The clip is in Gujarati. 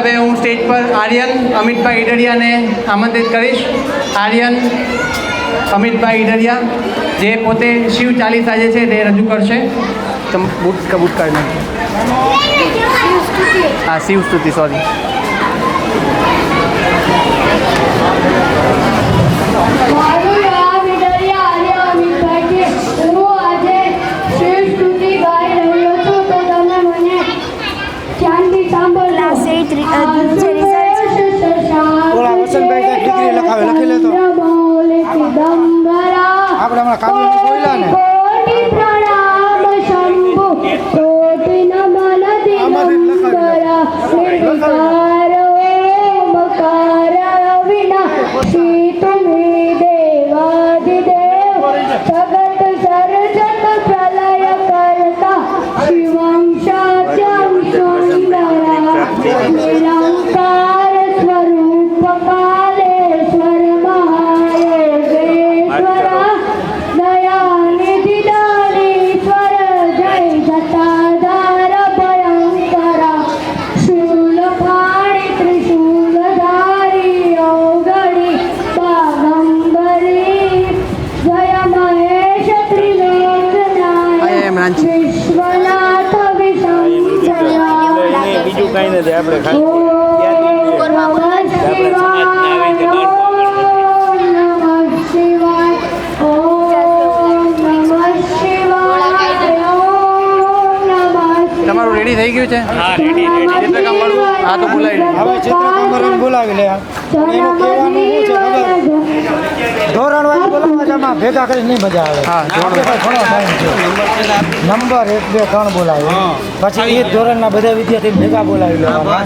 હવે હું સ્ટેજ પર આર્યન અમિતભાઈ ઈડરિયાને આમંત્રિત કરીશ. આર્યન અમિતભાઈ ઈડરિયા જે પોતે શિવ ચાલીસા જે છે તે રજૂ કરશે. બૂટ કાઢી નાખજો. હા, શિવ સ્તુતિ, સોરી. તમારું રેડી થઈ ગયું છે? હા, રેડી. ચિત્રકામવાળું હા તો બોલાવી લે. હવે ચિત્રકામવાળાને બોલાવી લે. એનું કહેવાનું શું છે ખબર? ધોરણ વાઇઝ બોલાવવા જમા ભેગા કરી નહીં મજા આવે. હા, ઘણો ટાઈમ છે. નંબર 1, 2, 3 બોલાવે. પછી એ ધોરણના બધા વિદ્યાર્થી ભેગા બોલાવી લેવાના.